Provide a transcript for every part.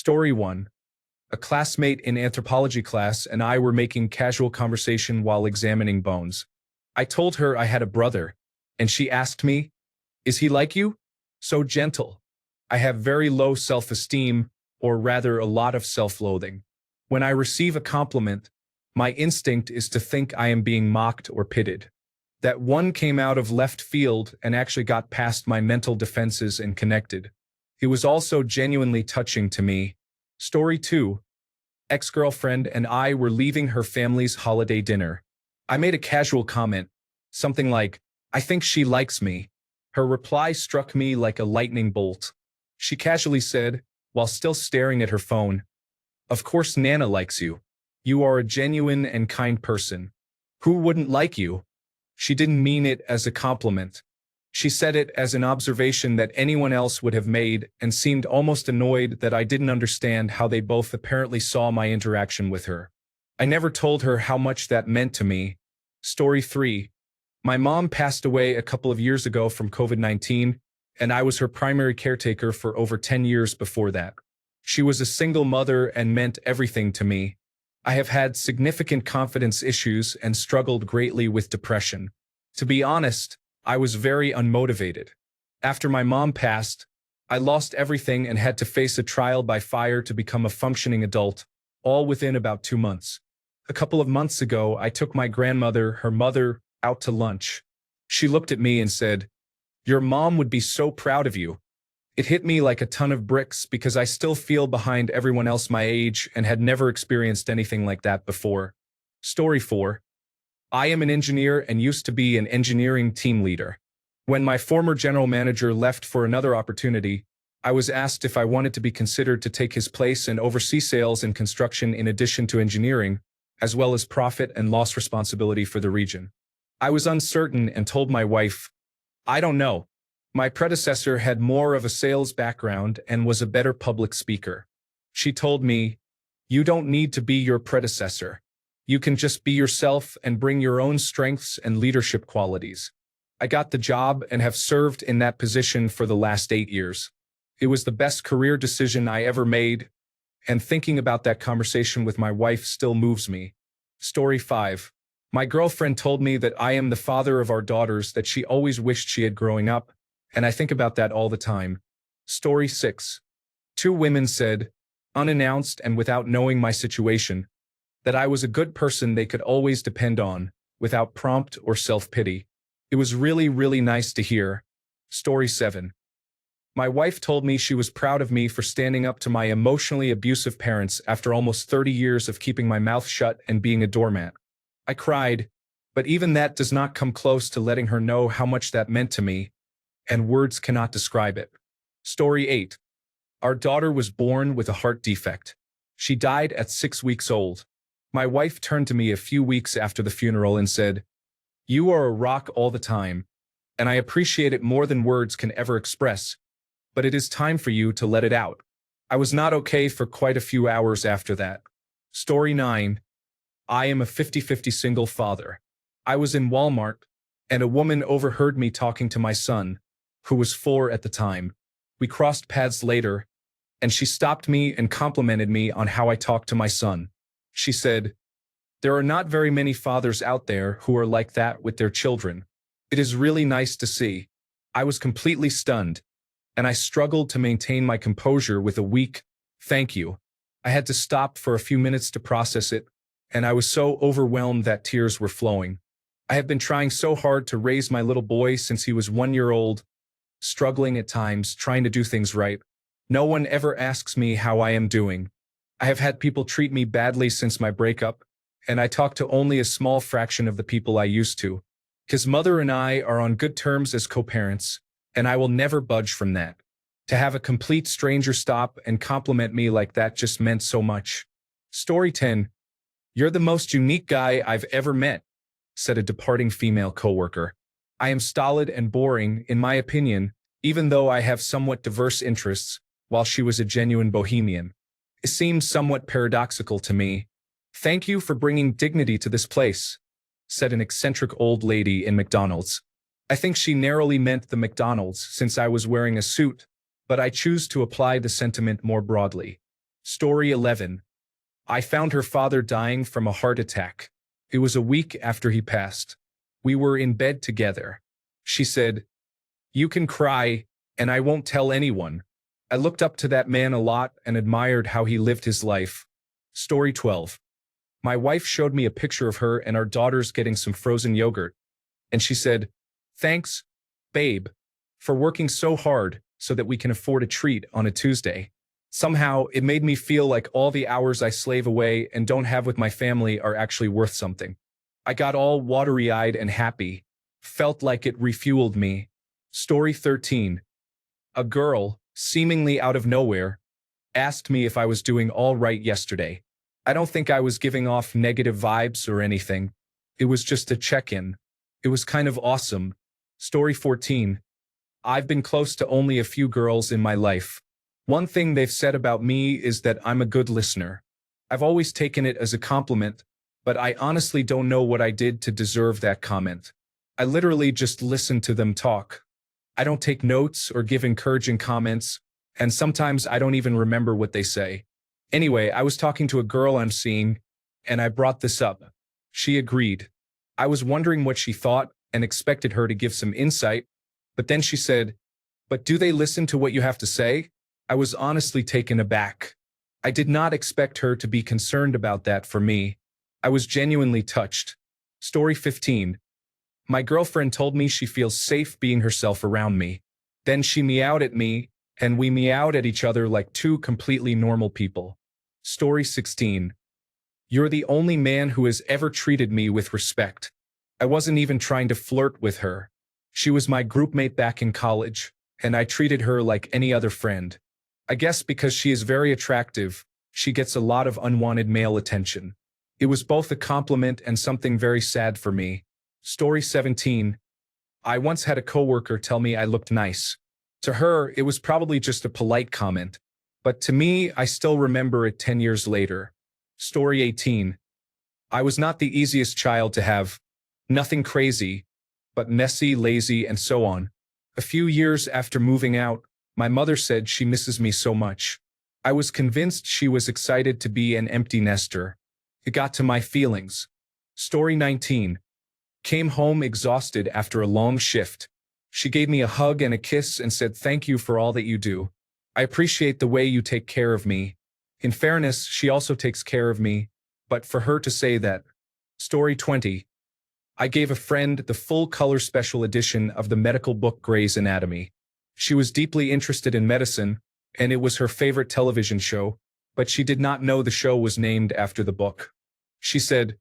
Story 1. A classmate in anthropology class and I were making casual conversation while examining bones. I told her I had a brother, and she asked me, "Is he like you? So gentle." I have very low self-esteem, or rather a lot of self-loathing. When I receive a compliment, my instinct is to think I am being mocked or pitted. That one came out of left field and actually got past my mental defenses and connected. It was also genuinely touching to me. Story 2. Ex-girlfriend and I were leaving her family's holiday dinner. I made a casual comment, something like, "I think she likes me." Her reply struck me like a lightning bolt. She casually said, while still staring at her phone, "Of course Nana likes you. You are a genuine and kind person. Who wouldn't like you?" She didn't mean it as a compliment. She said it as an observation that anyone else would have made and seemed almost annoyed that I didn't understand how they both apparently saw my interaction with her. I never told her how much that meant to me. Story 3. My mom passed away a couple of years ago from COVID-19, and I was her primary caretaker for over 10 years before that. She was a single mother and meant everything to me. I have had significant confidence issues and struggled greatly with depression. To be honest, I was very unmotivated. After my mom passed, I lost everything and had to face a trial by fire to become a functioning adult, all within about 2 months. A couple of months ago, I took my grandmother, her mother, out to lunch. She looked at me and said, "Your mom would be so proud of you." It hit me like a ton of bricks because I still feel behind everyone else my age and had never experienced anything like that before. Story 4. I am an engineer and used to be an engineering team leader. When my former general manager left for another opportunity, I was asked if I wanted to be considered to take his place and oversee sales and construction in addition to engineering, as well as profit and loss responsibility for the region. I was uncertain and told my wife, "I don't know. My predecessor had more of a sales background and was a better public speaker." She told me, "You don't need to be your predecessor. You can just be yourself and bring your own strengths and leadership qualities." I got the job and have served in that position for the last 8 years. It was the best career decision I ever made, and thinking about that conversation with my wife still moves me. Story 5. My girlfriend told me that I am the father of our daughters that she always wished she had growing up, and I think about that all the time. Story 6. 2 women said, unannounced and without knowing my situation, that I was a good person they could always depend on, without prompt or self-pity. It was really, really nice to hear. Story 7. My wife told me she was proud of me for standing up to my emotionally abusive parents after almost 30 years of keeping my mouth shut and being a doormat. I cried, but even that does not come close to letting her know how much that meant to me, and words cannot describe it. Story 8. Our daughter was born with a heart defect. She died at 6 weeks old. My wife turned to me a few weeks after the funeral and said, "You are a rock all the time, and I appreciate it more than words can ever express, but it is time for you to let it out." I was not okay for quite a few hours after that. Story 9. I am a 50-50 single father. I was in Walmart, and a woman overheard me talking to my son, who was 4 at the time. We crossed paths later, and she stopped me and complimented me on how I talked to my son. She said, "There are not very many fathers out there who are like that with their children. It is really nice to see." I was completely stunned, and I struggled to maintain my composure with a weak, "Thank you." I had to stop for a few minutes to process it, and I was so overwhelmed that tears were flowing. I have been trying so hard to raise my little boy since he was 1 year old, struggling at times, trying to do things right. No one ever asks me how I am doing. I have had people treat me badly since my breakup, and I talk to only a small fraction of the people I used to. His mother and I are on good terms as co-parents, and I will never budge from that. To have a complete stranger stop and compliment me like that just meant so much. Story 10. You're the most unique guy I've ever met, said a departing female coworker. I am stolid and boring, in my opinion, even though I have somewhat diverse interests, while she was a genuine bohemian. It seemed somewhat paradoxical to me. Thank you for bringing dignity to this place, said an eccentric old lady in McDonald's. I think she narrowly meant the McDonald's since I was wearing a suit, but I choose to apply the sentiment more broadly. Story 11. I found her father dying from a heart attack. It was a week after he passed. We were in bed together. She said, "You can cry, and I won't tell anyone." I looked up to that man a lot and admired how he lived his life. Story 12. My wife showed me a picture of her and our daughters getting some frozen yogurt, and she said, "Thanks, babe, for working so hard so that we can afford a treat on a Tuesday." Somehow, it made me feel like all the hours I slave away and don't have with my family are actually worth something. I got all watery-eyed and happy. Felt like it refueled me. Story 13. A girl, seemingly out of nowhere, asked me if I was doing all right yesterday. I don't think I was giving off negative vibes or anything. It was just a check-in. It was kind of awesome. Story 14. I've been close to only a few girls in my life. One thing they've said about me is that I'm a good listener. I've always taken it as a compliment, but I honestly don't know what I did to deserve that comment. I literally just listen to them talk. I don't take notes or give encouraging comments, and sometimes I don't even remember what they say. Anyway, I was talking to a girl I'm seeing, and I brought this up. She agreed. I was wondering what she thought and expected her to give some insight, but then she said, "But do they listen to what you have to say?" I was honestly taken aback. I did not expect her to be concerned about that for me. I was genuinely touched. Story 15. My girlfriend told me she feels safe being herself around me. Then she meowed at me, and we meowed at each other like two completely normal people. Story 16. You're the only man who has ever treated me with respect. I wasn't even trying to flirt with her. She was my groupmate back in college, and I treated her like any other friend. I guess because she is very attractive, she gets a lot of unwanted male attention. It was both a compliment and something very sad for me. Story 17. I once had a coworker tell me I looked nice. To her, it was probably just a polite comment, but to me, I still remember it 10 years later. Story 18. I was not the easiest child to have. Nothing crazy, but messy, lazy, and so on. A few years after moving out, my mother said she misses me so much. I was convinced she was excited to be an empty nester. It got to my feelings. Story 19. Came home exhausted after a long shift. She gave me a hug and a kiss and said thank you for all that you do. I appreciate the way you take care of me. In fairness, she also takes care of me, but for her to say that. Story 20. I gave a friend the full-color special edition of the medical book Gray's Anatomy. She was deeply interested in medicine, and it was her favorite television show, but she did not know the show was named after the book. She said,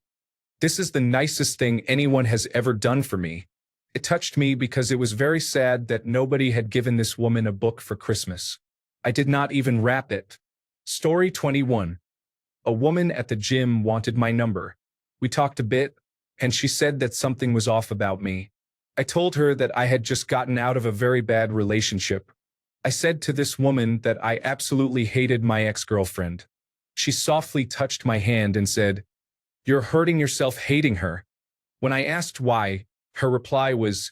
"This is the nicest thing anyone has ever done for me." It touched me because it was very sad that nobody had given this woman a book for Christmas. I did not even wrap it. Story 21. A woman at the gym wanted my number. We talked a bit, and she said that something was off about me. I told her that I had just gotten out of a very bad relationship. I said to this woman that I absolutely hated my ex-girlfriend. She softly touched my hand and said, "You're hurting yourself hating her." When I asked why, her reply was,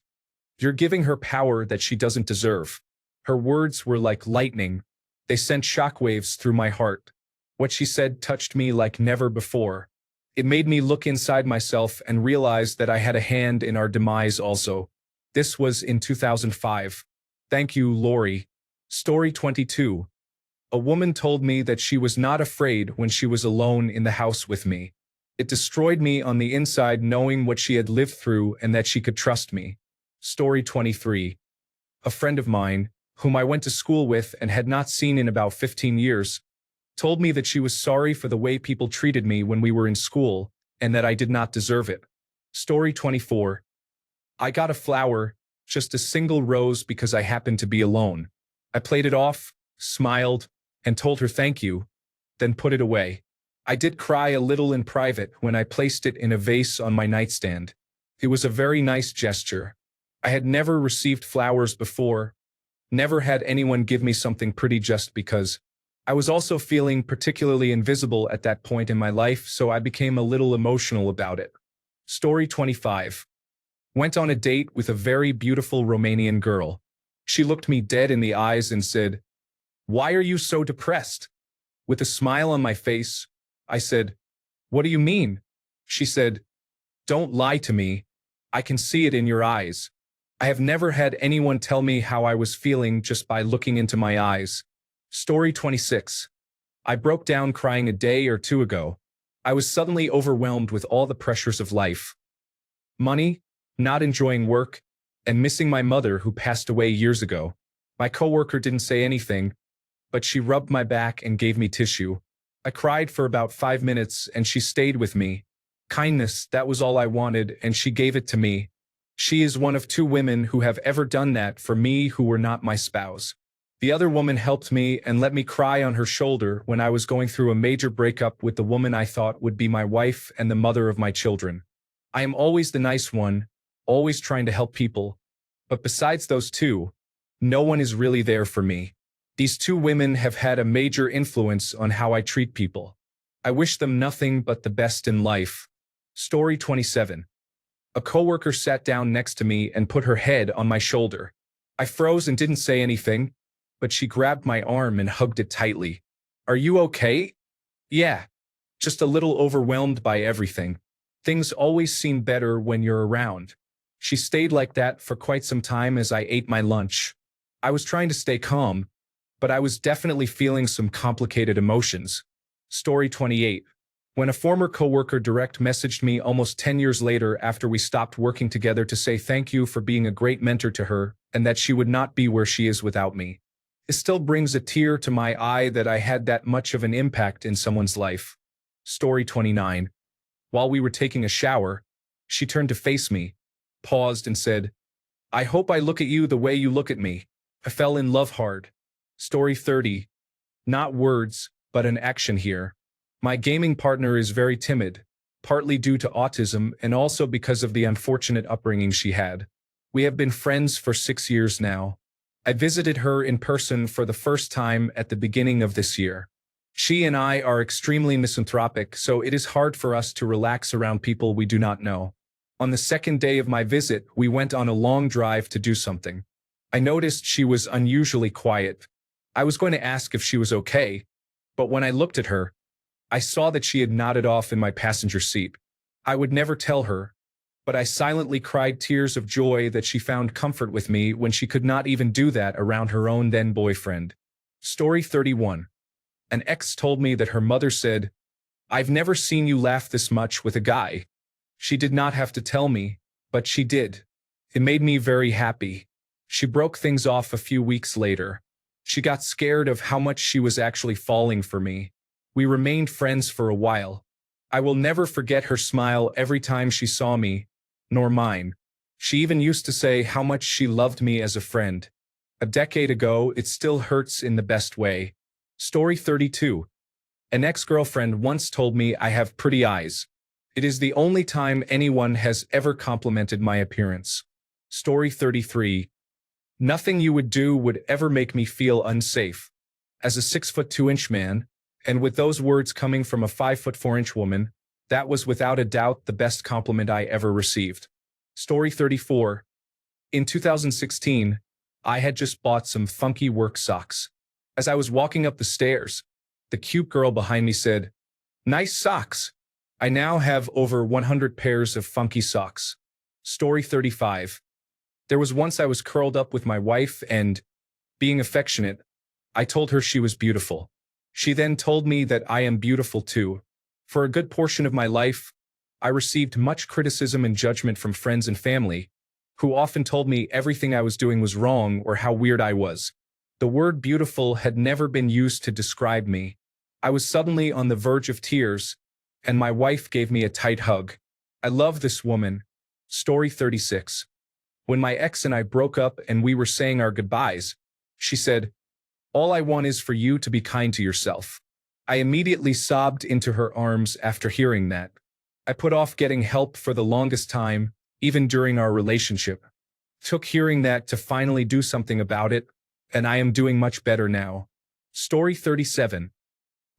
"You're giving her power that she doesn't deserve." Her words were like lightning. They sent shockwaves through my heart. What she said touched me like never before. It made me look inside myself and realize that I had a hand in our demise also. This was in 2005. Thank you, Lori. Story 22. A woman told me that she was not afraid when she was alone in the house with me. It destroyed me on the inside knowing what she had lived through and that she could trust me. Story 23. A friend of mine, whom I went to school with and had not seen in about 15 years, told me that she was sorry for the way people treated me when we were in school, and that I did not deserve it. Story 24. I got a flower, just a single rose because I happened to be alone. I played it off, smiled, and told her thank you, then put it away. I did cry a little in private when I placed it in a vase on my nightstand. It was a very nice gesture. I had never received flowers before, never had anyone give me something pretty just because. I was also feeling particularly invisible at that point in my life, so I became a little emotional about it. Story 25. Went on a date with a very beautiful Romanian girl. She looked me dead in the eyes and said, "Why are you so depressed?" With a smile on my face, I said, "What do you mean?" She said, "Don't lie to me. I can see it in your eyes." I have never had anyone tell me how I was feeling just by looking into my eyes. Story 26. I broke down crying a day or two ago. I was suddenly overwhelmed with all the pressures of life. Money, not enjoying work, and missing my mother who passed away years ago. My coworker didn't say anything, but she rubbed my back and gave me tissue. I cried for about 5 minutes and she stayed with me. Kindness, that was all I wanted, and she gave it to me. She is one of 2 women who have ever done that for me who were not my spouse. The other woman helped me and let me cry on her shoulder when I was going through a major breakup with the woman I thought would be my wife and the mother of my children. I am always the nice one, always trying to help people. But besides those 2, no one is really there for me. These 2 women have had a major influence on how I treat people. I wish them nothing but the best in life. Story 27. A coworker sat down next to me and put her head on my shoulder. I froze and didn't say anything, but she grabbed my arm and hugged it tightly. "Are you okay?" "Yeah, just a little overwhelmed by everything. Things always seem better when you're around." She stayed like that for quite some time as I ate my lunch. I was trying to stay calm, but I was definitely feeling some complicated emotions. Story 28. When a former coworker direct messaged me almost 10 years later after we stopped working together to say thank you for being a great mentor to her and that she would not be where she is without me. It still brings a tear to my eye that I had that much of an impact in someone's life. Story 29. While we were taking a shower, she turned to face me, paused and said, "I hope I look at you the way you look at me." I fell in love hard. Story 30. Not words, but an action here. My gaming partner is very timid, partly due to autism and also because of the unfortunate upbringing she had. We have been friends for 6 years now. I visited her in person for the first time at the beginning of this year. She and I are extremely misanthropic, so it is hard for us to relax around people we do not know. On the second day of my visit, we went on a long drive to do something. I noticed she was unusually quiet. I was going to ask if she was okay, but when I looked at her, I saw that she had nodded off in my passenger seat. I would never tell her, but I silently cried tears of joy that she found comfort with me when she could not even do that around her own then-boyfriend. Story 31. An ex told me that her mother said, "I've never seen you laugh this much with a guy." She did not have to tell me, but she did. It made me very happy. She broke things off a few weeks later. She got scared of how much she was actually falling for me. We remained friends for a while. I will never forget her smile every time she saw me, nor mine. She even used to say how much she loved me as a friend. A decade ago, it still hurts in the best way. Story 32. An ex-girlfriend once told me I have pretty eyes. It is the only time anyone has ever complimented my appearance. Story 33. Nothing you would do would ever make me feel unsafe. As a 6'2" man, and with those words coming from a 5'4" woman, that was without a doubt the best compliment I ever received. Story 34. In 2016, I had just bought some funky work socks. As I was walking up the stairs, the cute girl behind me said, "Nice socks." I now have over 100 pairs of funky socks. Story 35. There was once I was curled up with my wife and, being affectionate, I told her she was beautiful. She then told me that I am beautiful too. For a good portion of my life, I received much criticism and judgment from friends and family, who often told me everything I was doing was wrong or how weird I was. The word beautiful had never been used to describe me. I was suddenly on the verge of tears, and my wife gave me a tight hug. I love this woman. Story 36. When my ex and I broke up and we were saying our goodbyes, she said, "All I want is for you to be kind to yourself." I immediately sobbed into her arms after hearing that. I put off getting help for the longest time, even during our relationship. Took hearing that to finally do something about it, and I am doing much better now. Story 37.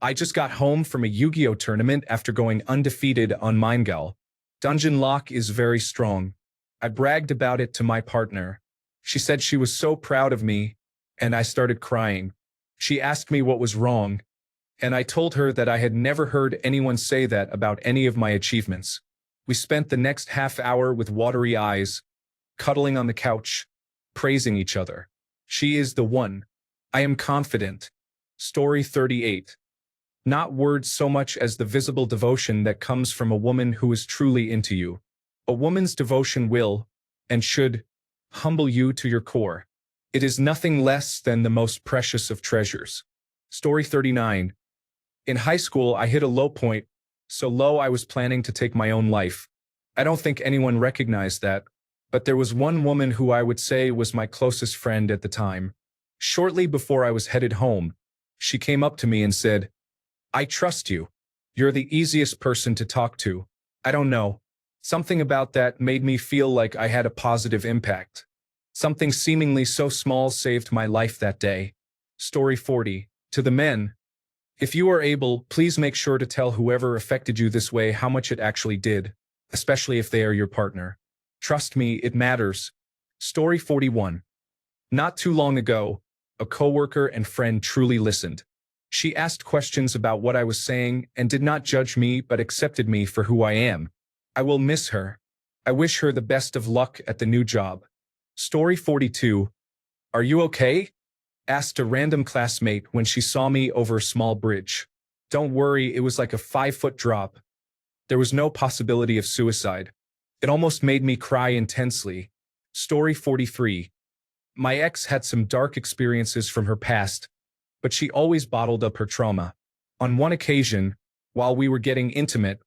I just got home from a Yu-Gi-Oh tournament after going undefeated on Minegall. Dungeon Lock is very strong. I bragged about it to my partner. She said she was so proud of me, and I started crying. She asked me what was wrong. And I told her that I had never heard anyone say that about any of my achievements. We spent the next half hour with watery eyes, cuddling on the couch, praising each other. She is the one. I am confident. Story 38. Not words so much as the visible devotion that comes from a woman who is truly into you. A woman's devotion will, and should, humble you to your core. It is nothing less than the most precious of treasures. Story 39. In high school, I hit a low point, so low I was planning to take my own life. I don't think anyone recognized that, but there was one woman who I would say was my closest friend at the time. Shortly before I was headed home, she came up to me and said, "I trust you. You're the easiest person to talk to." I don't know. Something about that made me feel like I had a positive impact. Something seemingly so small saved my life that day. Story 40. To the men. If you are able, please make sure to tell whoever affected you this way how much it actually did, especially if they are your partner. Trust me, it matters. Story 41. Not too long ago, a coworker and friend truly listened. She asked questions about what I was saying and did not judge me but accepted me for who I am. I will miss her. I wish her the best of luck at the new job. Story 42. Are you okay? Asked a random classmate when she saw me over a small bridge. Don't worry, it was like a 5-foot drop. There was no possibility of suicide. It almost made me cry intensely. Story 43. My ex had some dark experiences from her past, but she always bottled up her trauma. On one occasion, while we were getting intimate,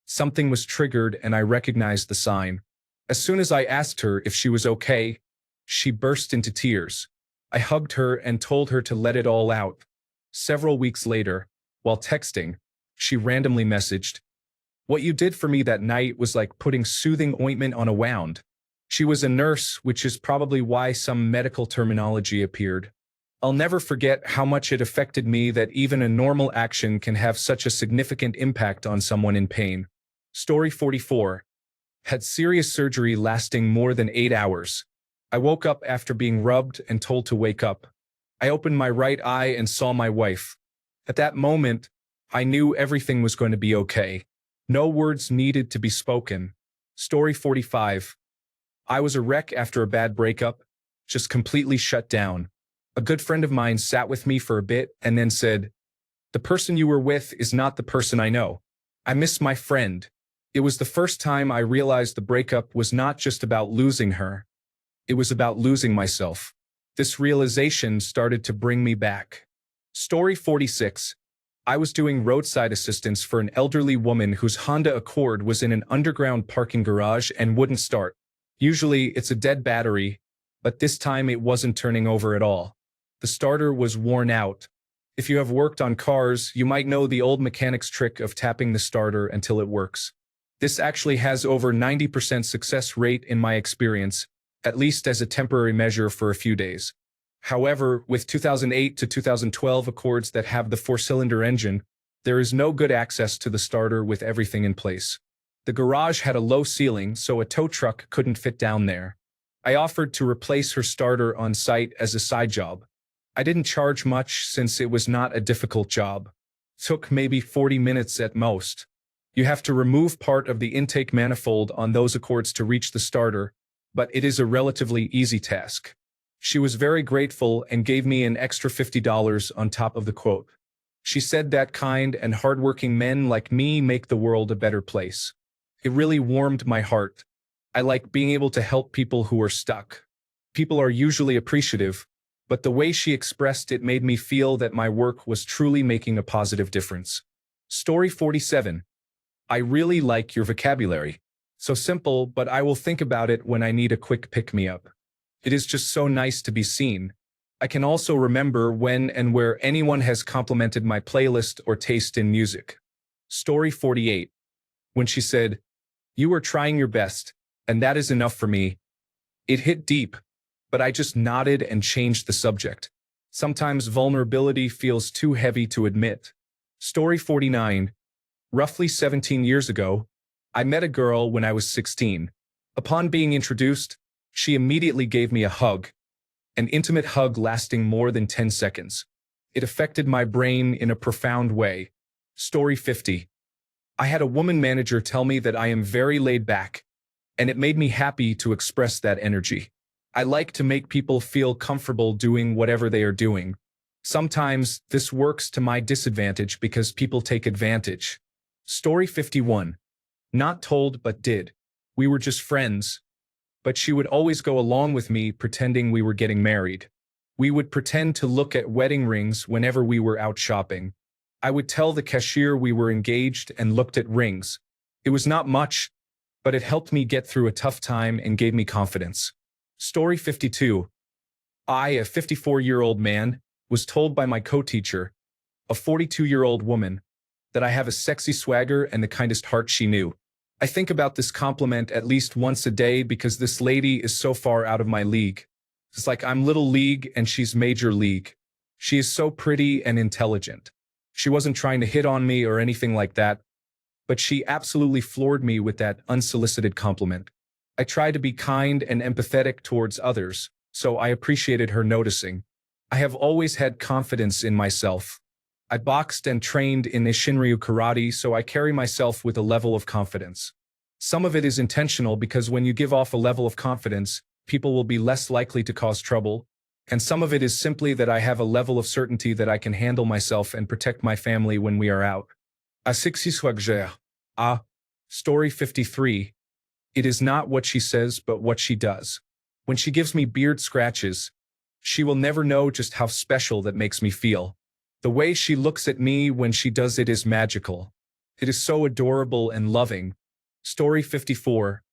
something was triggered and I recognized the sign. As soon as I asked her if she was okay, she burst into tears. I hugged her and told her to let it all out. Several weeks later, while texting, she randomly messaged, "What you did for me that night was like putting soothing ointment on a wound." She was a nurse, which is probably why some medical terminology appeared. I'll never forget how much it affected me that even a normal action can have such a significant impact on someone in pain. Story 44. Had serious surgery lasting more than 8 hours. I woke up after being rubbed and told to wake up. I opened my right eye and saw my wife. At that moment, I knew everything was going to be okay. No words needed to be spoken. Story 45. I was a wreck after a bad breakup, just completely shut down. A good friend of mine sat with me for a bit and then said, "The person you were with is not the person I know." I miss my friend. It was the first time I realized the breakup was not just about losing her. It was about losing myself. This realization started to bring me back. Story 46. I was doing roadside assistance for an elderly woman whose Honda Accord was in an underground parking garage and wouldn't start. Usually, it's a dead battery, but this time it wasn't turning over at all. The starter was worn out. If you have worked on cars, you might know the old mechanic's trick of tapping the starter until it works. This actually has over 90% success rate in my experience, at least as a temporary measure for a few days. However, with 2008 to 2012 Accords that have the 4-cylinder engine, there is no good access to the starter with everything in place. The garage had a low ceiling, so a tow truck couldn't fit down there. I offered to replace her starter on site as a side job. I didn't charge much since it was not a difficult job. Took maybe 40 minutes at most. You have to remove part of the intake manifold on those Accords to reach the starter, but it is a relatively easy task. She was very grateful and gave me an extra $50 on top of the quote. She said that kind and hardworking men like me make the world a better place. It really warmed my heart. I like being able to help people who are stuck. People are usually appreciative, but the way she expressed it made me feel that my work was truly making a positive difference. Story 47. I really like your vocabulary. So simple, but I will think about it when I need a quick pick-me-up. It is just so nice to be seen. I can also remember when and where anyone has complimented my playlist or taste in music. Story 48. When she said, "You are trying your best, and that is enough for me." It hit deep, but I just nodded and changed the subject. Sometimes vulnerability feels too heavy to admit. Story 49. Roughly 17 years ago, I met a girl when I was 16. Upon being introduced, she immediately gave me a hug, an intimate hug lasting more than 10 seconds. It affected my brain in a profound way. Story 50. I had a woman manager tell me that I am very laid back, and it made me happy to express that energy. I like to make people feel comfortable doing whatever they are doing. Sometimes this works to my disadvantage because people take advantage. Story 51. Not told but did. We were just friends, but she would always go along with me pretending we were getting married. We would pretend to look at wedding rings whenever we were out shopping. I would tell the cashier we were engaged and looked at rings. It was not much, but it helped me get through a tough time and gave me confidence. Story 52. I, a 54-year-old man, was told by my co-teacher, a 42-year-old woman, that I have a sexy swagger and the kindest heart she knew. I think about this compliment at least once a day because this lady is so far out of my league. It's like I'm little league and she's major league. She is so pretty and intelligent. She wasn't trying to hit on me or anything like that, but she absolutely floored me with that unsolicited compliment. I try to be kind and empathetic towards others, so I appreciated her noticing. I have always had confidence in myself. I boxed and trained in Ishinryu karate, so I carry myself with a level of confidence. Some of it is intentional because when you give off a level of confidence, people will be less likely to cause trouble, and some of it is simply that I have a level of certainty that I can handle myself and protect my family when we are out. Story 53. It is not what she says, but what she does. When she gives me beard scratches, she will never know just how special that makes me feel. The way she looks at me when she does it is magical. It is so adorable and loving. Story 54.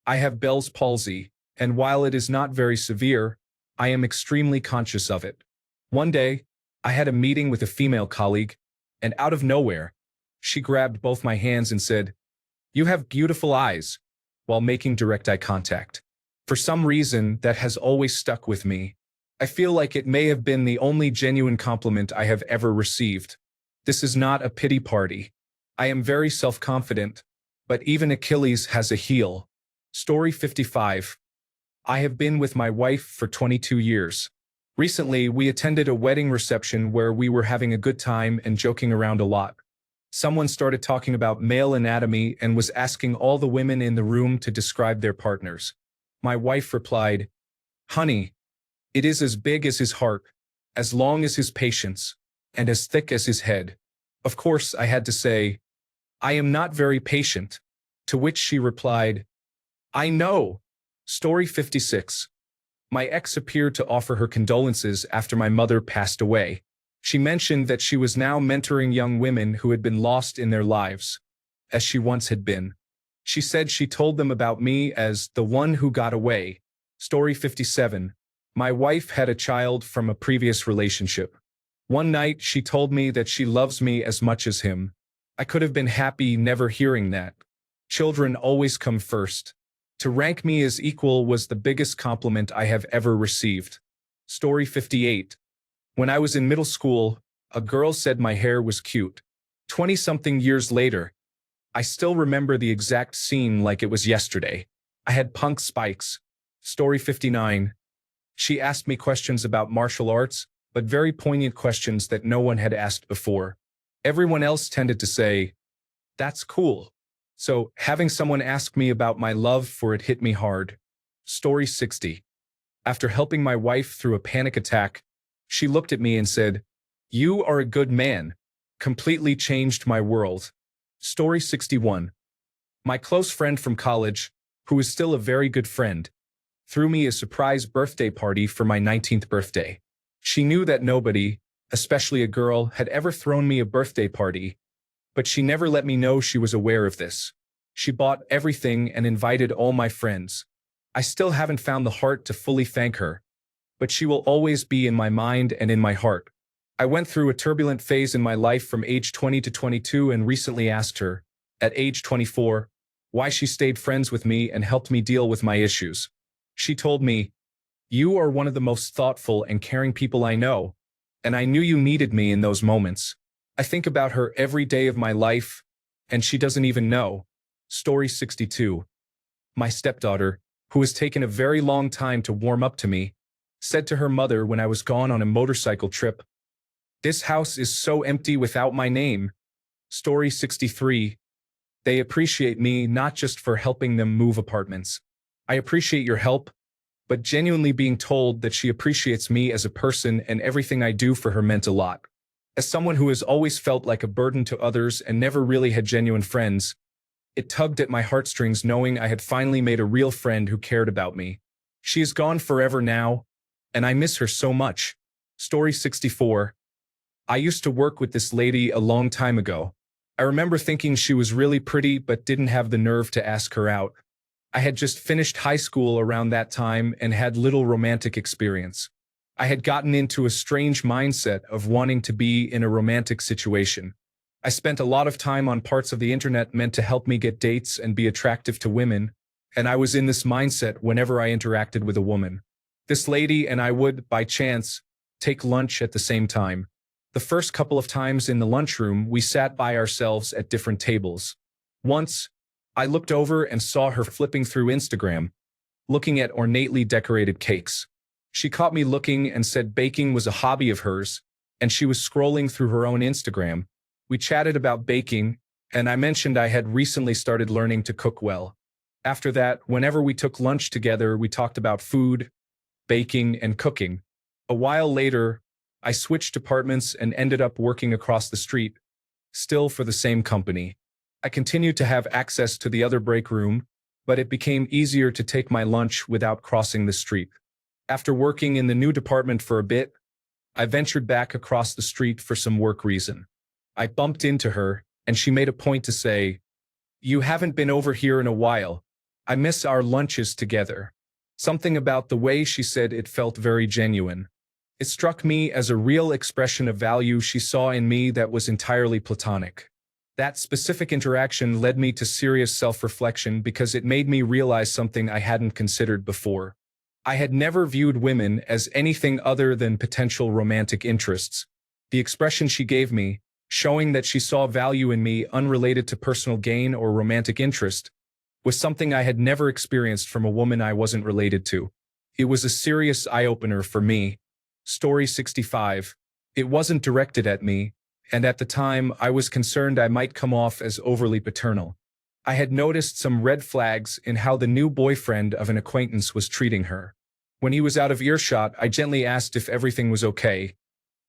I have Bell's palsy, and while it is not very severe, I am extremely conscious of it. One day, I had a meeting with a female colleague, and out of nowhere, she grabbed both my hands and said, "You have beautiful eyes," while making direct eye contact. For some reason, that has always stuck with me. I feel like it may have been the only genuine compliment I have ever received. This is not a pity party. I am very self-confident, but even Achilles has a heel. Story 55. I have been with my wife for 22 years. Recently, we attended a wedding reception where we were having a good time and joking around a lot. Someone started talking about male anatomy and was asking all the women in the room to describe their partners. My wife replied, "Honey, it is as big as his heart, as long as his patience, and as thick as his head." Of course, I had to say, "I am not very patient," to which she replied, "I know." Story 56. My ex appeared to offer her condolences after my mother passed away. She mentioned that she was now mentoring young women who had been lost in their lives, as she once had been. She said she told them about me as the one who got away. Story 57. My wife had a child from a previous relationship. One night, she told me that she loves me as much as him. I could have been happy never hearing that. Children always come first. To rank me as equal was the biggest compliment I have ever received. Story 58. When I was in middle school, a girl said my hair was cute. 20-something years later, I still remember the exact scene like it was yesterday. I had punk spikes. Story 59. She asked me questions about martial arts, but very poignant questions that no one had asked before. Everyone else tended to say, "That's cool." So having someone ask me about my love for it hit me hard. Story 60. After helping my wife through a panic attack, she looked at me and said, "You are a good man." Completely changed my world. Story 61. My close friend from college, who is still a very good friend, threw me a surprise birthday party for my 19th birthday. She knew that nobody, especially a girl, had ever thrown me a birthday party, but she never let me know she was aware of this. She bought everything and invited all my friends. I still haven't found the heart to fully thank her, but she will always be in my mind and in my heart. I went through a turbulent phase in my life from age 20 to 22 and recently asked her, at age 24, why she stayed friends with me and helped me deal with my issues. She told me, "You are one of the most thoughtful and caring people I know, and I knew you needed me in those moments." I think about her every day of my life, and she doesn't even know. Story 62. My stepdaughter, who has taken a very long time to warm up to me, said to her mother when I was gone on a motorcycle trip, This house is so empty without my name. Story 63. They appreciate me not just for helping them move apartments. I appreciate your help, but genuinely being told that she appreciates me as a person and everything I do for her meant a lot. As someone who has always felt like a burden to others and never really had genuine friends, it tugged at my heartstrings knowing I had finally made a real friend who cared about me. She is gone forever now, and I miss her so much. Story 64. I used to work with this lady a long time ago. I remember thinking she was really pretty but didn't have the nerve to ask her out. I had just finished high school around that time and had little romantic experience. I had gotten into a strange mindset of wanting to be in a romantic situation. I spent a lot of time on parts of the internet meant to help me get dates and be attractive to women, and I was in this mindset whenever I interacted with a woman. This lady and I would, by chance, take lunch at the same time. The first couple of times in the lunchroom, we sat by ourselves at different tables. Once, I looked over and saw her flipping through Instagram, looking at ornately decorated cakes. She caught me looking and said baking was a hobby of hers, and she was scrolling through her own Instagram. We chatted about baking, and I mentioned I had recently started learning to cook well. After that, whenever we took lunch together, we talked about food, baking, and cooking. A while later, I switched departments and ended up working across the street, still for the same company. I continued to have access to the other break room, but it became easier to take my lunch without crossing the street. After working in the new department for a bit, I ventured back across the street for some work reason. I bumped into her, and she made a point to say, "You haven't been over here in a while. I miss our lunches together." Something about the way she said it felt very genuine. It struck me as a real expression of value she saw in me that was entirely platonic. That specific interaction led me to serious self-reflection because it made me realize something I hadn't considered before. I had never viewed women as anything other than potential romantic interests. The expression she gave me, showing that she saw value in me unrelated to personal gain or romantic interest, was something I had never experienced from a woman I wasn't related to. It was a serious eye-opener for me. Story 65. It wasn't directed at me, and at the time I was concerned I might come off as overly paternal. I had noticed some red flags in how the new boyfriend of an acquaintance was treating her. When he was out of earshot, I gently asked if everything was okay.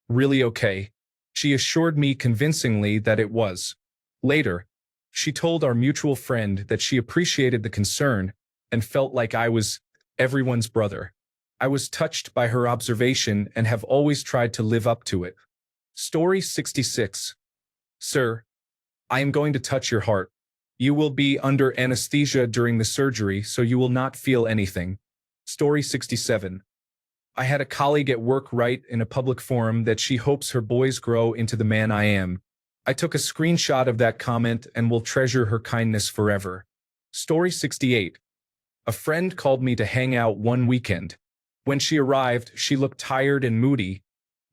Really okay. She assured me convincingly that it was. Later, she told our mutual friend that she appreciated the concern and felt like I was everyone's brother. I was touched by her observation and have always tried to live up to it. Story 66. Sir, I am going to touch your heart. You will be under anesthesia during the surgery, so you will not feel anything. Story 67. I had a colleague at work write in a public forum that she hopes her boys grow into the man I am. I took a screenshot of that comment and will treasure her kindness forever. Story 68. A friend called me to hang out one weekend. When she arrived, she looked tired and moody,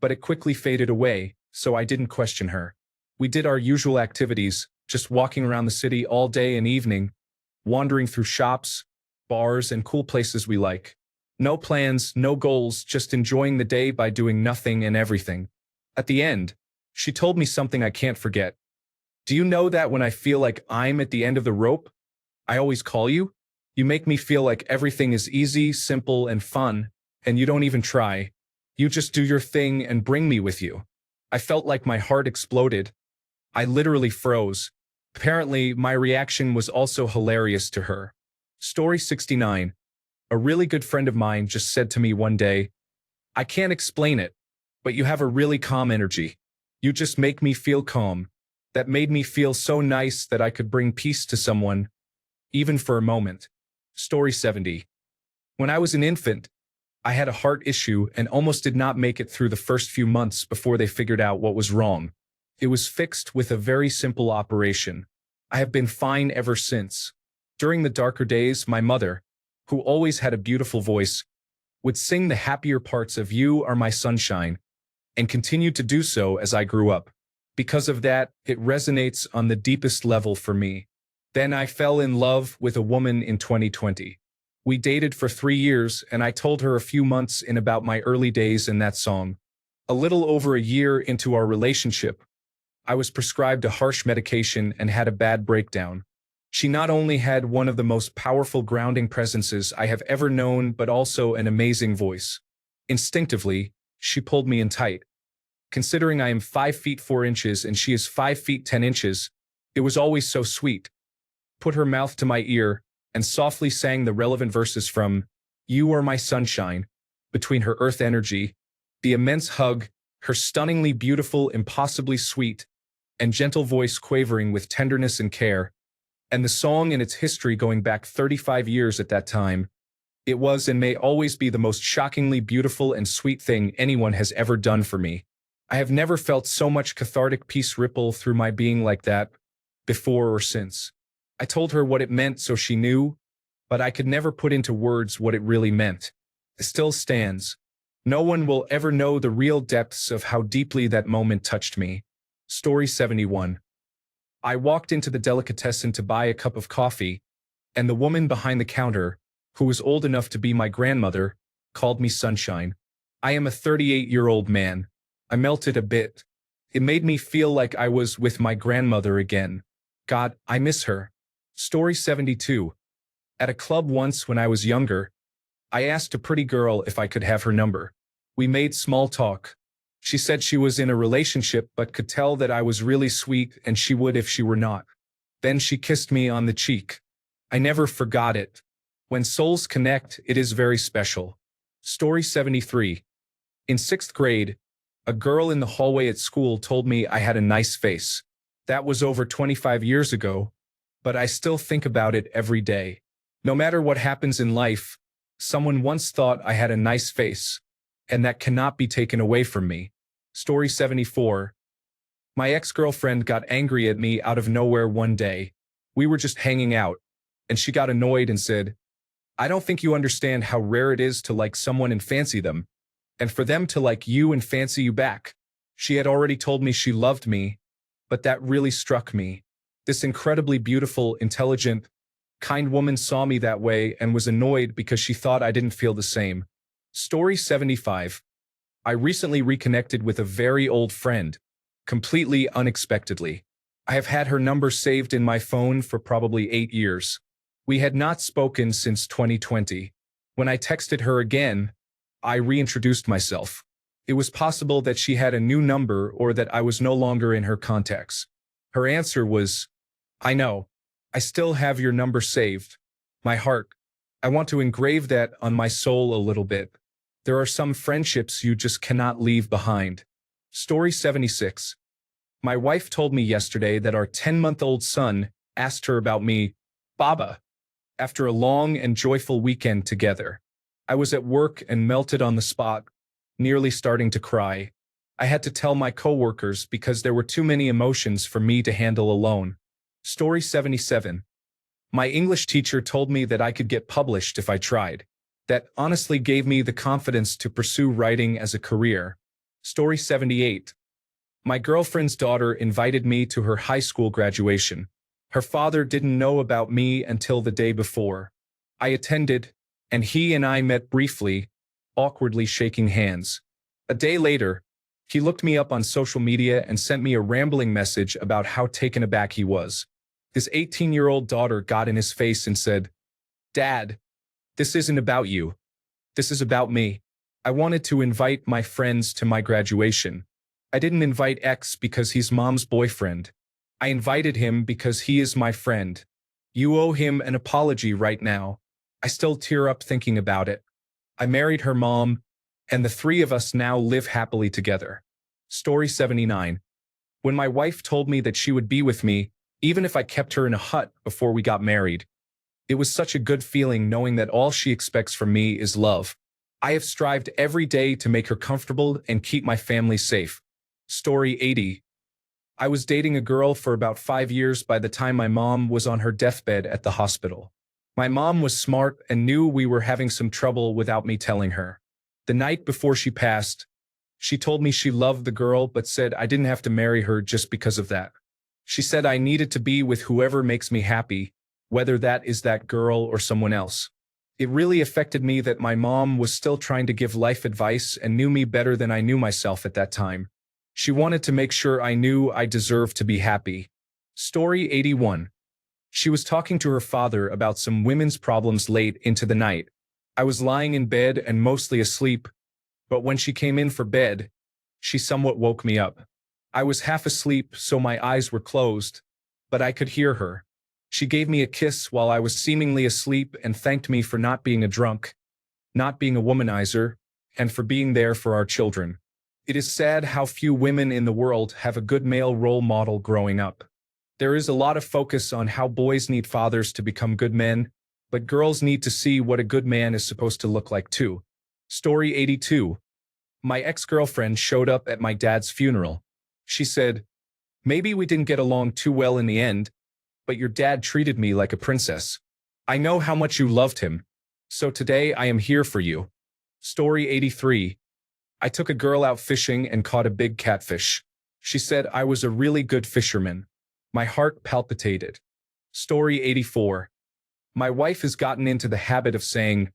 but it quickly faded away, so I didn't question her. We did our usual activities, just walking around the city all day and evening, wandering through shops, bars, and cool places we like. No plans, no goals, just enjoying the day by doing nothing and everything. At the end, she told me something I can't forget. Do you know that when I feel like I'm at the end of the rope, I always call you? You make me feel like everything is easy, simple, and fun, and you don't even try. You just do your thing and bring me with you. I felt like my heart exploded. I literally froze. Apparently, my reaction was also hilarious to her. Story 69. A really good friend of mine just said to me one day, "I can't explain it, but you have a really calm energy. You just make me feel calm." That made me feel so nice that I could bring peace to someone, even for a moment. Story 70. When I was an infant, I had a heart issue and almost did not make it through the first few months before they figured out what was wrong. It was fixed with a very simple operation. I have been fine ever since. During the darker days, my mother, who always had a beautiful voice, would sing the happier parts of "You Are My Sunshine," and continued to do so as I grew up. Because of that, it resonates on the deepest level for me. Then I fell in love with a woman in 2020. We dated for 3 years, and I told her a few months in about my early days in that song. A little over a year into our relationship, I was prescribed a harsh medication and had a bad breakdown. She not only had one of the most powerful grounding presences I have ever known, but also an amazing voice. Instinctively, she pulled me in tight. Considering I am 5 feet 4 inches and she is 5 feet 10 inches, it was always so sweet. Put her mouth to my ear and softly sang the relevant verses from You Are My Sunshine, between her earth energy, the immense hug, her stunningly beautiful, impossibly sweet, and gentle voice quavering with tenderness and care, and the song and its history going back 35 years at that time. It was and may always be the most shockingly beautiful and sweet thing anyone has ever done for me. I have never felt so much cathartic peace ripple through my being like that, before or since. I told her what it meant so she knew, but I could never put into words what it really meant. It still stands. No one will ever know the real depths of how deeply that moment touched me. Story 71. I walked into the delicatessen to buy a cup of coffee, and the woman behind the counter, who was old enough to be my grandmother, called me Sunshine. I am a 38-year-old man. I melted a bit. It made me feel like I was with my grandmother again. God, I miss her. Story 72. At a club once when I was younger, I asked a pretty girl if I could have her number. We made small talk. She said she was in a relationship but could tell that I was really sweet and she would if she were not. Then she kissed me on the cheek. I never forgot it. When souls connect, it is very special. Story 73. In 6th grade, a girl in the hallway at school told me I had a nice face. That was over 25 years ago, but I still think about it every day. No matter what happens in life, someone once thought I had a nice face, and that cannot be taken away from me. Story 74. My ex-girlfriend got angry at me out of nowhere one day. We were just hanging out, and she got annoyed and said, I don't think you understand how rare it is to like someone and fancy them, and for them to like you and fancy you back. She had already told me she loved me, but that really struck me. This incredibly beautiful, intelligent, kind woman saw me that way and was annoyed because she thought I didn't feel the same. Story 75. I recently reconnected with a very old friend, completely unexpectedly. I have had her number saved in my phone for probably 8 years. We had not spoken since 2020. When I texted her again, I reintroduced myself. It was possible that she had a new number or that I was no longer in her contacts. Her answer was, I know. I still have your number saved. My heart. I want to engrave that on my soul a little bit. There are some friendships you just cannot leave behind. Story 76. My wife told me yesterday that our 10-month-old son asked her about me, Baba, after a long and joyful weekend together. I was at work and melted on the spot, nearly starting to cry. I had to tell my coworkers because there were too many emotions for me to handle alone. Story 77. My English teacher told me that I could get published if I tried. That honestly gave me the confidence to pursue writing as a career. Story 78. My girlfriend's daughter invited me to her high school graduation. Her father didn't know about me until the day before. I attended, and he and I met briefly, awkwardly shaking hands. A day later, he looked me up on social media and sent me a rambling message about how taken aback he was. His 18-year-old daughter got in his face and said, Dad, this isn't about you. This is about me. I wanted to invite my friends to my graduation. I didn't invite X because he's Mom's boyfriend. I invited him because he is my friend. You owe him an apology right now. I still tear up thinking about it. I married her mom, and the 3 of us now live happily together. Story 79. When my wife told me that she would be with me, even if I kept her in a hut before we got married, it was such a good feeling knowing that all she expects from me is love. I have strived every day to make her comfortable and keep my family safe. Story 80. I was dating a girl for about 5 years by the time my mom was on her deathbed at the hospital. My mom was smart and knew we were having some trouble without me telling her. The night before she passed, she told me she loved the girl but said I didn't have to marry her just because of that. She said I needed to be with whoever makes me happy, whether that is that girl or someone else. It really affected me that my mom was still trying to give life advice and knew me better than I knew myself at that time. She wanted to make sure I knew I deserved to be happy. Story 81. She was talking to her father about some women's problems late into the night. I was lying in bed and mostly asleep, but when she came in for bed, she somewhat woke me up. I was half asleep, so my eyes were closed, but I could hear her. She gave me a kiss while I was seemingly asleep and thanked me for not being a drunk, not being a womanizer, and for being there for our children. It is sad how few women in the world have a good male role model growing up. There is a lot of focus on how boys need fathers to become good men, but girls need to see what a good man is supposed to look like too. Story 82. My ex-girlfriend showed up at my dad's funeral. She said, "Maybe we didn't get along too well in the end, but your dad treated me like a princess. I know how much you loved him, so today I am here for you." Story 83. I took a girl out fishing and caught a big catfish. She said I was a really good fisherman. My heart palpitated. Story 84. My wife has gotten into the habit of saying,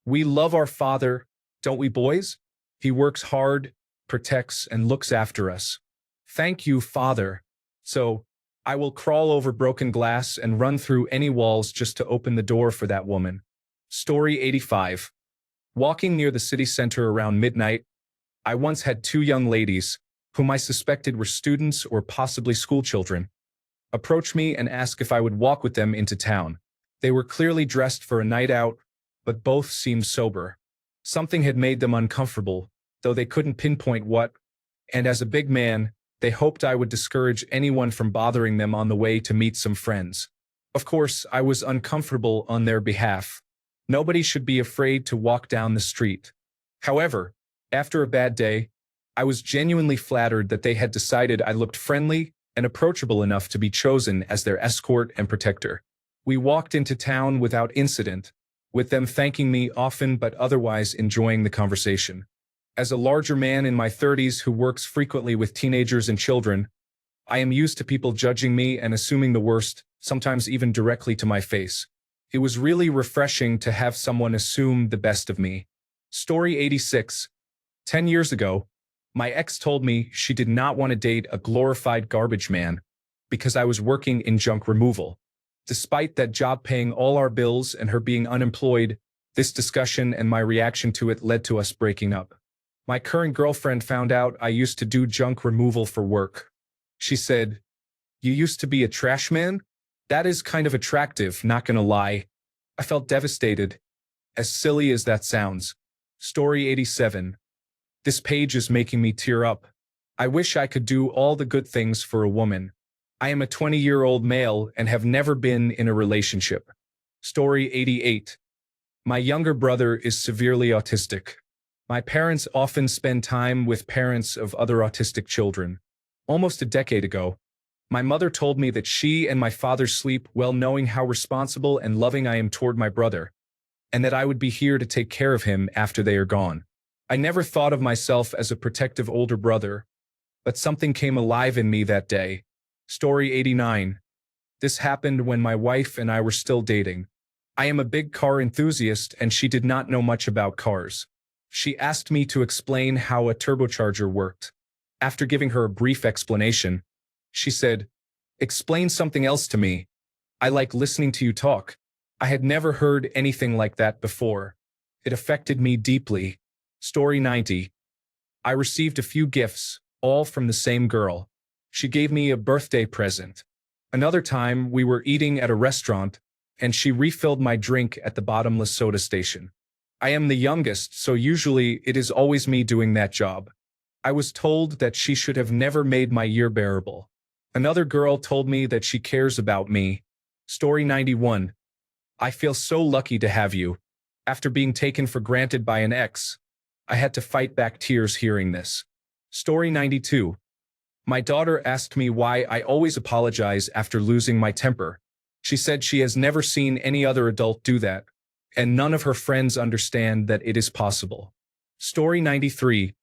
"We love our father, don't we, boys? He works hard, protects, and looks after us. Thank you, Father." So, I will crawl over broken glass and run through any walls just to open the door for that woman. Story 85. Walking near the city center around midnight, I once had two young ladies, whom I suspected were students or possibly schoolchildren, approach me and ask if I would walk with them into town. They were clearly dressed for a night out, but both seemed sober. Something had made them uncomfortable, though they couldn't pinpoint what, and as a big man, they hoped I would discourage anyone from bothering them on the way to meet some friends. Of course, I was uncomfortable on their behalf. Nobody should be afraid to walk down the street. However, after a bad day, I was genuinely flattered that they had decided I looked friendly and approachable enough to be chosen as their escort and protector. We walked into town without incident, with them thanking me often but otherwise enjoying the conversation. As a larger man in my 30s who works frequently with teenagers and children, I am used to people judging me and assuming the worst, sometimes even directly to my face. It was really refreshing to have someone assume the best of me. Story 86. 10 years ago, my ex told me she did not want to date a glorified garbage man because I was working in junk removal. Despite that job paying all our bills and her being unemployed, this discussion and my reaction to it led to us breaking up. My current girlfriend found out I used to do junk removal for work. She said, "You used to be a trash man? That is kind of attractive, not gonna lie." I felt devastated, as silly as that sounds. Story 87. This page is making me tear up. I wish I could do all the good things for a woman. I am a 20-year-old male and have never been in a relationship. Story 88. My younger brother is severely autistic. My parents often spend time with parents of other autistic children. Almost a decade ago, my mother told me that she and my father sleep well knowing how responsible and loving I am toward my brother, and that I would be here to take care of him after they are gone. I never thought of myself as a protective older brother, but something came alive in me that day. Story 89. This happened when my wife and I were still dating. I am a big car enthusiast and she did not know much about cars. She asked me to explain how a turbocharger worked. After giving her a brief explanation, she said, "Explain something else to me. I like listening to you talk." I had never heard anything like that before. It affected me deeply. Story 90. I received a few gifts, all from the same girl. She gave me a birthday present. Another time, we were eating at a restaurant, and she refilled my drink at the bottomless soda station. I am the youngest, so usually it is always me doing that job. I was told that she should have never made my year bearable. Another girl told me that she cares about me. Story 91. I feel so lucky to have you. After being taken for granted by an ex, I had to fight back tears hearing this. Story 92. My daughter asked me why I always apologize after losing my temper. She said she has never seen any other adult do that, and none of her friends understand that it is possible. Story 93.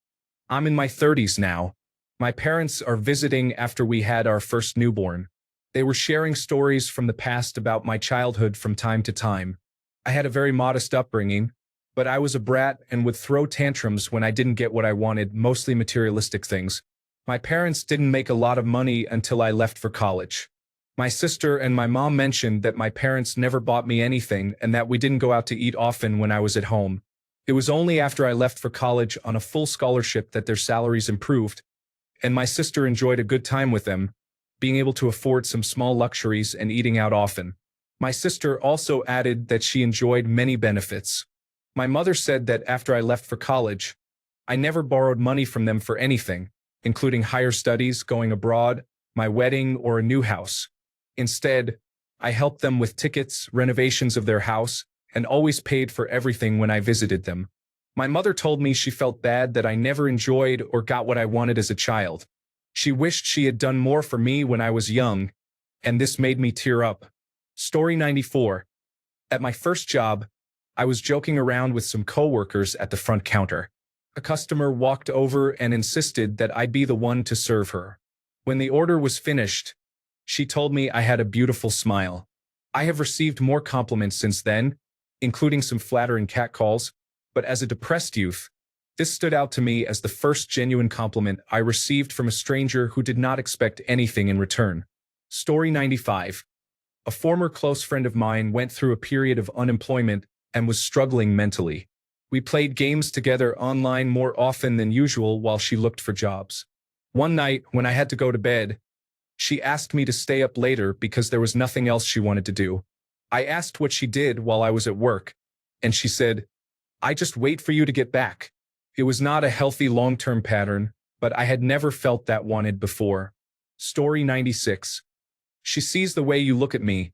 I'm in my 30s now. My parents are visiting after we had our first newborn. They were sharing stories from the past about my childhood from time to time. I had a very modest upbringing, but I was a brat and would throw tantrums when I didn't get what I wanted, mostly materialistic things. My parents didn't make a lot of money until I left for college. My sister and my mom mentioned that my parents never bought me anything and that we didn't go out to eat often when I was at home. It was only after I left for college on a full scholarship that their salaries improved, and my sister enjoyed a good time with them, being able to afford some small luxuries and eating out often. My sister also added that she enjoyed many benefits. My mother said that after I left for college, I never borrowed money from them for anything, including higher studies, going abroad, my wedding, or a new house. Instead, I helped them with tickets, renovations of their house, and always paid for everything when I visited them. My mother told me she felt bad that I never enjoyed or got what I wanted as a child. She wished she had done more for me when I was young, and this made me tear up. Story 94. At my first job, I was joking around with some coworkers at the front counter. A customer walked over and insisted that I be the one to serve her. When the order was finished, she told me I had a beautiful smile. I have received more compliments since then, including some flattering catcalls, but as a depressed youth, this stood out to me as the first genuine compliment I received from a stranger who did not expect anything in return. Story 95. A former close friend of mine went through a period of unemployment and was struggling mentally. We played games together online more often than usual while she looked for jobs. One night, when I had to go to bed, she asked me to stay up later because there was nothing else she wanted to do. I asked what she did while I was at work, and she said, "I just wait for you to get back." It was not a healthy long-term pattern, but I had never felt that wanted before. Story 96. She sees the way you look at me,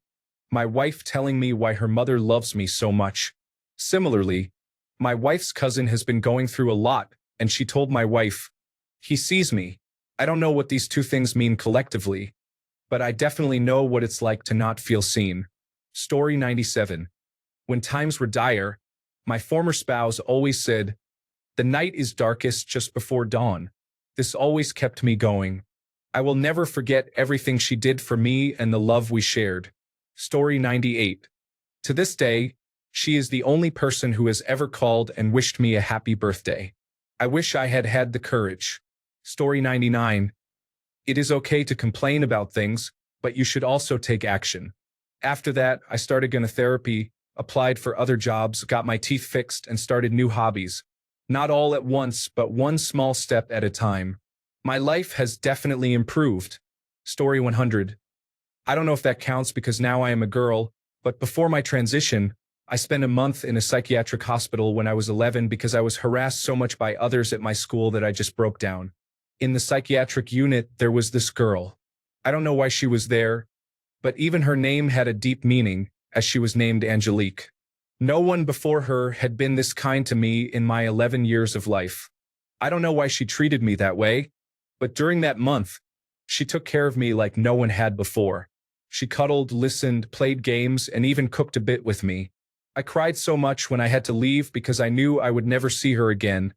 my wife telling me why her mother loves me so much. Similarly, my wife's cousin has been going through a lot, and she told my wife, "He sees me." I don't know what these two things mean collectively, but I definitely know what it's like to not feel seen. Story 97. When times were dire, my former spouse always said, "The night is darkest just before dawn." This always kept me going. I will never forget everything she did for me and the love we shared. Story 98. To this day, she is the only person who has ever called and wished me a happy birthday. I wish I had had the courage. Story 99. It is okay to complain about things, but you should also take action. After that, I started going to therapy, applied for other jobs, got my teeth fixed, and started new hobbies. Not all at once, but one small step at a time. My life has definitely improved. Story 100. I don't know if that counts because now I am a girl, but before my transition, I spent a month in a psychiatric hospital when I was 11 because I was harassed so much by others at my school that I just broke down. In the psychiatric unit, there was this girl. I don't know why she was there, but even her name had a deep meaning, as she was named Angelique. No one before her had been this kind to me in my 11 years of life. I don't know why she treated me that way, but during that month, she took care of me like no one had before. She cuddled, listened, played games, and even cooked a bit with me. I cried so much when I had to leave because I knew I would never see her again,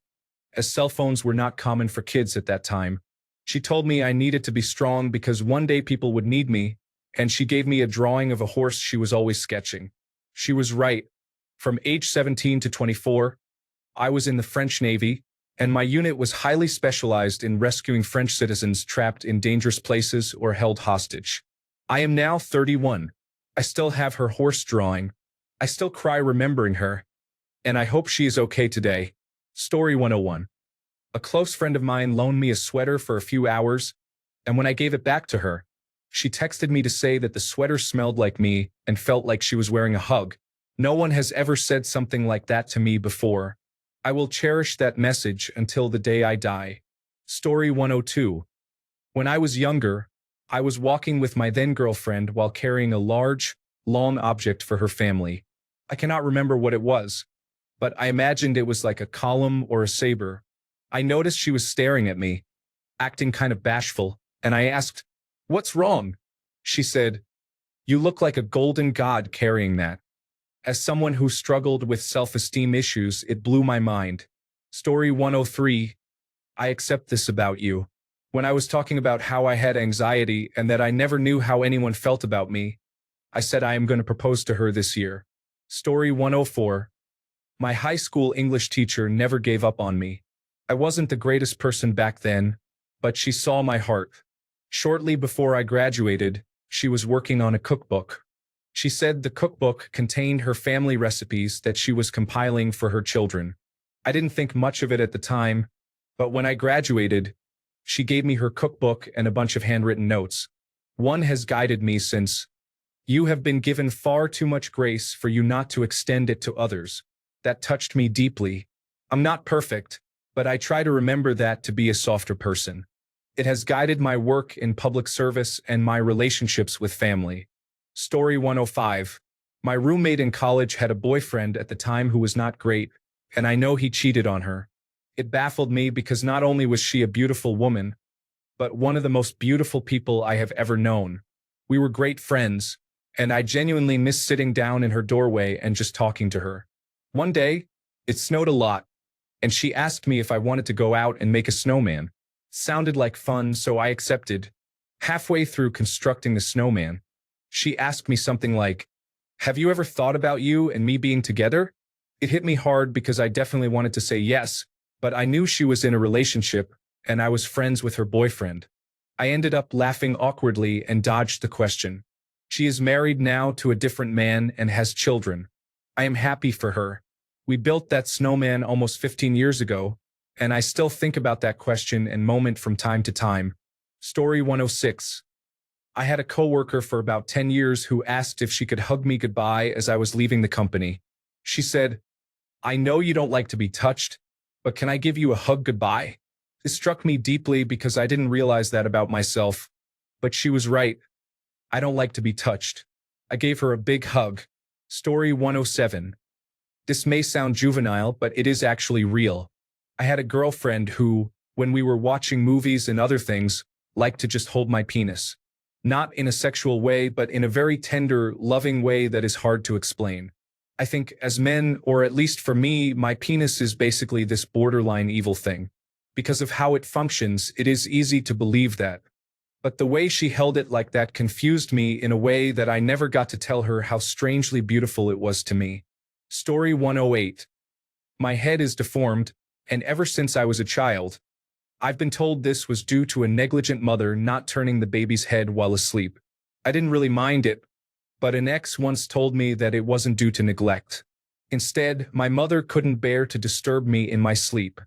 as cell phones were not common for kids at that time. She told me I needed to be strong because one day people would need me, and she gave me a drawing of a horse she was always sketching. She was right. From age 17 to 24, I was in the French Navy, and my unit was highly specialized in rescuing French citizens trapped in dangerous places or held hostage. I am now 31. I still have her horse drawing. I still cry remembering her, and I hope she is okay today. Story 101. A close friend of mine loaned me a sweater for a few hours, and when I gave it back to her, she texted me to say that the sweater smelled like me and felt like she was wearing a hug. No one has ever said something like that to me before. I will cherish that message until the day I die. Story 102. When I was younger, I was walking with my then-girlfriend while carrying a large, long object for her family. I cannot remember what it was, but I imagined it was like a column or a saber. I noticed she was staring at me, acting kind of bashful, and I asked, "What's wrong?" She said, "You look like a golden god carrying that." As someone who struggled with self-esteem issues, it blew my mind. Story 103. I accept this about you. When I was talking about how I had anxiety and that I never knew how anyone felt about me, I said I am going to propose to her this year. Story 104. My high school English teacher never gave up on me. I wasn't the greatest person back then, but she saw my heart. Shortly before I graduated, she was working on a cookbook. She said the cookbook contained her family recipes that she was compiling for her children. I didn't think much of it at the time, but when I graduated, she gave me her cookbook and a bunch of handwritten notes. One has guided me since. You have been given far too much grace for you not to extend it to others. That touched me deeply. I'm not perfect, but I try to remember that to be a softer person. It has guided my work in public service and my relationships with family. Story 105. My roommate in college had a boyfriend at the time who was not great, and I know he cheated on her. It baffled me because not only was she a beautiful woman, but one of the most beautiful people I have ever known. We were great friends, and I genuinely miss sitting down in her doorway and just talking to her. One day, it snowed a lot, and she asked me if I wanted to go out and make a snowman. Sounded like fun, so I accepted. Halfway through constructing the snowman, she asked me something like, "Have you ever thought about you and me being together?" It hit me hard because I definitely wanted to say yes, but I knew she was in a relationship, and I was friends with her boyfriend. I ended up laughing awkwardly and dodged the question. She is married now to a different man and has children. I am happy for her. We built that snowman almost 15 years ago, and I still think about that question and moment from time to time. Story 106. I had a coworker for about 10 years who asked if she could hug me goodbye as I was leaving the company. She said, "I know you don't like to be touched, but can I give you a hug goodbye?" This struck me deeply because I didn't realize that about myself. But she was right. I don't like to be touched. I gave her a big hug. Story 107. This may sound juvenile, but it is actually real. I had a girlfriend who, when we were watching movies and other things, liked to just hold my penis. Not in a sexual way, but in a very tender, loving way that is hard to explain. I think as men, or at least for me, my penis is basically this borderline evil thing. Because of how it functions, it is easy to believe that. But the way she held it like that confused me in a way that I never got to tell her how strangely beautiful it was to me. Story 108. My head is deformed, and ever since I was a child, I've been told this was due to a negligent mother not turning the baby's head while asleep. I didn't really mind it, but an ex once told me that it wasn't due to neglect. Instead, my mother couldn't bear to disturb me in my sleep.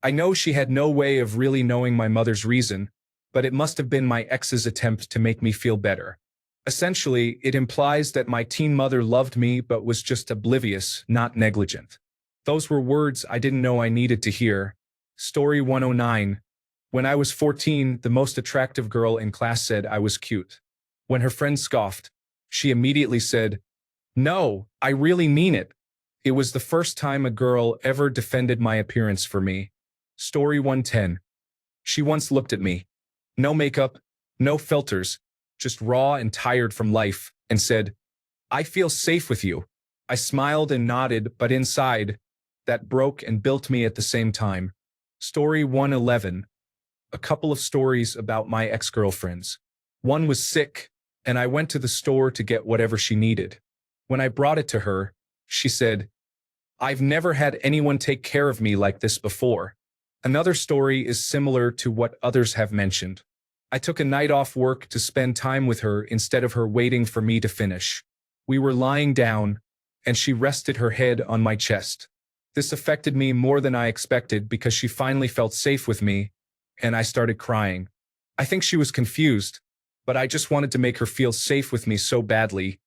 I know she had no way of really knowing my mother's reason, but it must have been my ex's attempt to make me feel better. Essentially, it implies that my teen mother loved me but was just oblivious, not negligent. Those were words I didn't know I needed to hear. Story 109. When I was 14, the most attractive girl in class said I was cute. When her friend scoffed, she immediately said, "No, I really mean it." It was the first time a girl ever defended my appearance for me. Story 110. She once looked at me. No makeup, no filters, just raw and tired from life, and said, "I feel safe with you." I smiled and nodded, but inside, that broke and built me at the same time. Story 111. A couple of stories about my ex-girlfriends. One was sick, and I went to the store to get whatever she needed. When I brought it to her, she said, "I've never had anyone take care of me like this before." Another story is similar to what others have mentioned. I took a night off work to spend time with her instead of her waiting for me to finish. We were lying down, and she rested her head on my chest. This affected me more than I expected because she finally felt safe with me, and I started crying. I think she was confused, but I just wanted to make her feel safe with me so badly,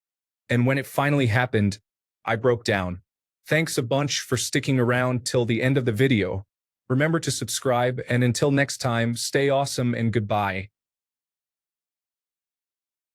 and when it finally happened, I broke down. Thanks a bunch for sticking around till the end of the video. Remember to subscribe, and until next time, stay awesome and goodbye.